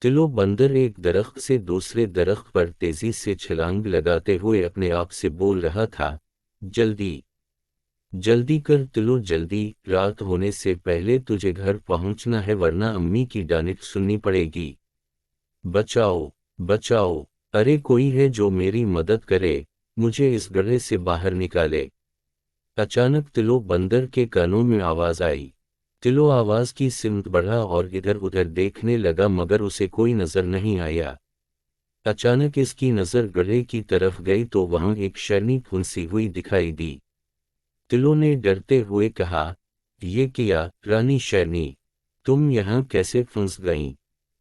तिलो बंदर एक दरख्त से दूसरे दरख्त पर तेजी से छलांग लगाते हुए अपने आप से बोल रहा था, जल्दी जल्दी कर तिलो, जल्दी, रात होने से पहले तुझे घर पहुंचना है वरना अम्मी की डांट सुननी पड़ेगी। बचाओ, बचाओ, अरे कोई है जो मेरी मदद करे, मुझे इस गड्ढे से बाहर निकाले। अचानक तिलो बंदर के कानों में आवाज आई। तिलो आवाज की सिमत बढ़ा और इधर उधर देखने लगा मगर उसे कोई नजर नहीं आया। अचानक इसकी नजर गड्ढे की तरफ गई तो वहां एक शेरनी फुंसी हुई दिखाई दी। तिलो ने डरते हुए कहा, ये क्या रानी शेरनी, तुम यहाँ कैसे फंस गईं?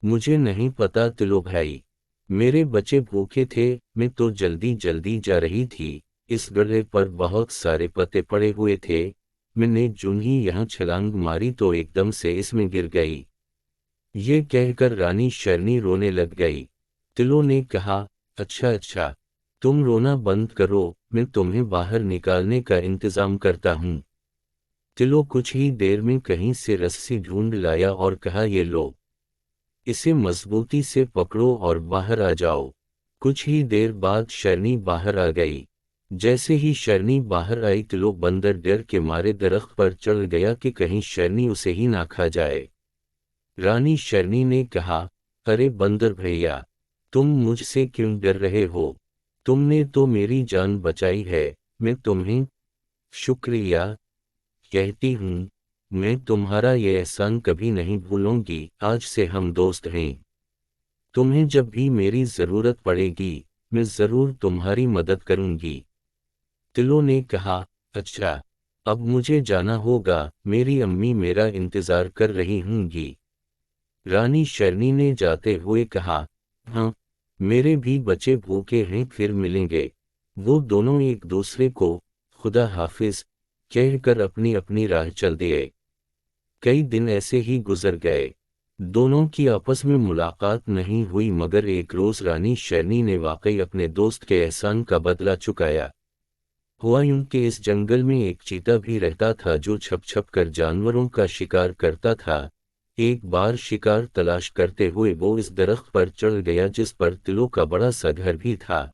मुझे नहीं पता तिलो भाई, मेरे बच्चे भूखे थे, मैं तो जल्दी जल्दी जा रही थी, इस गड्ढे पर बहुत सारे पत्ते पड़े हुए थे, मैंने जूं ही यहाँ छलांग मारी तो एकदम से इसमें गिर गई। ये कहकर रानी शेरनी रोने लग गई। तिलो ने कहा, अच्छा अच्छा, तुम रोना बंद करो, मैं तुम्हें बाहर निकालने का इंतजाम करता हूँ। तिलो कुछ ही देर में कहीं से रस्सी ढूंढ लाया और कहा, ये लो, इसे मजबूती से पकड़ो और बाहर आ जाओ। कुछ ही देर बाद शेरनी बाहर आ गई। जैसे ही शेरनी बाहर आई तिलो बंदर डर के मारे दरख्त पर चढ़ गया कि कहीं शेरनी उसे ही ना खा जाए। रानी शेरनी ने कहा, अरे बंदर भैया, तुम मुझसे क्यों डर रहे हो? तुमने तो मेरी जान बचाई है, मैं तुम्हें शुक्रिया कहती हूँ, मैं तुम्हारा ये एहसान कभी नहीं भूलूंगी, आज से हम दोस्त हैं। तुम्हें जब भी मेरी जरूरत पड़ेगी, मैं जरूर तुम्हारी मदद करूंगी। तिलो ने कहा, अच्छा, अब मुझे जाना होगा, मेरी अम्मी मेरा इंतजार कर रही होंगी। रानी शेरनी ने जाते हुए कहा, हाँ, मेरे भी बच्चे भूखे हैं, फिर मिलेंगे। वो दोनों एक दूसरे को खुदा हाफिज कहकर अपनी अपनी राह चल दिए। कई दिन ऐसे ही गुजर गए। दोनों की आपस में मुलाकात नहीं हुई मगर एक रोज रानी शेरनी ने वाकई अपने दोस्त के एहसान का बदला चुकाया। हुआ यूं कि इस जंगल में एक चीता भी रहता था जो छप छप कर जानवरों का शिकार करता था। एक बार शिकार तलाश करते हुए वो इस दरख्त पर चढ़ गया जिस पर तिलो का बड़ा सा घर भी था।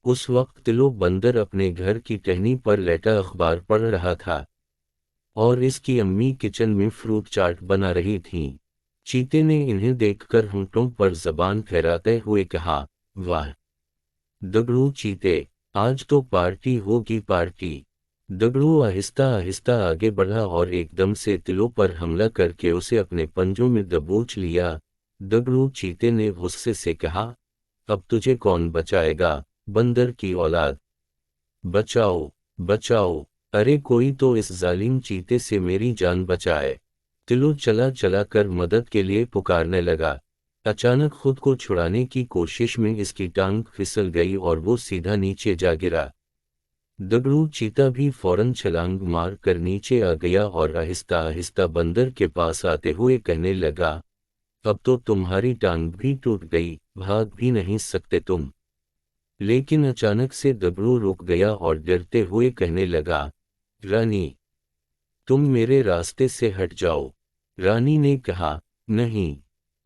उस वक्त तिलो बंदर अपने घर की टहनी पर लेटा अखबार पढ़ रहा था और इसकी अम्मी किचन में फ्रूट चाट बना रही थीं। चीते ने इन्हें देखकर होंठों पर जबान फहराते हुए कहा, वाह दगड़ू चीते, आज तो पार्टी होगी पार्टी। दगड़ू आहिस्ता आहिस्ता आगे बढ़ा और एकदम से तिलो पर हमला करके उसे अपने पंजों में दबोच लिया। दगड़ू चीते ने गुस्से से कहा, अब तुझे कौन बचाएगा, बंदर की औलाद? बचाओ, बचाओ, अरे कोई तो इस जालिम चीते से मेरी जान बचाए। तिलो चला चला कर मदद के लिए पुकारने लगा। अचानक खुद को छुड़ाने की कोशिश में इसकी टांग फिसल गई और वो सीधा नीचे जा गिरा। दगड़ू चीता भी फौरन छलांग मार कर नीचे आ गया और आहिस्ता आहिस्ता बंदर के पास आते हुए कहने लगा, अब तो तुम्हारी टांग भी टूट गई, भाग भी नहीं सकते तुम। लेकिन अचानक से दगड़ू रुक गया और डरते हुए कहने लगा, रानी, तुम मेरे रास्ते से हट जाओ। रानी ने कहा, नहीं,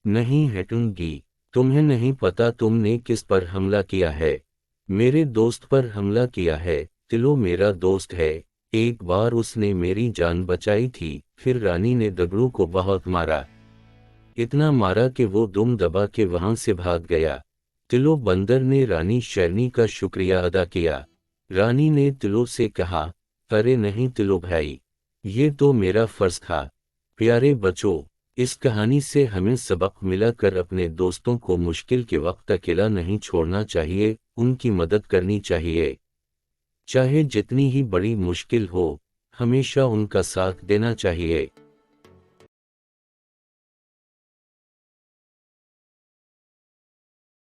नहीं हटूंगी, तुम्हें नहीं पता तुमने किस पर हमला किया है। मेरे दोस्त पर हमला किया है। तिलो मेरा दोस्त है, एक बार उसने मेरी जान बचाई थी। फिर रानी ने दगड़ू को बहुत मारा, इतना मारा कि वो दुम दबा के वहां से भाग गया। तिलो बंदर ने रानी शेरनी का शुक्रिया अदा किया। रानी ने तिलो से कहा, अरे नहीं तिलो भाई, ये तो मेरा फर्ज था। प्यारे बच्चों, इस कहानी से हमें सबक मिला कर अपने दोस्तों को मुश्किल के वक्त अकेला नहीं छोड़ना चाहिए, उनकी मदद करनी चाहिए। चाहे जितनी ही बड़ी मुश्किल हो, हमेशा उनका साथ देना चाहिए।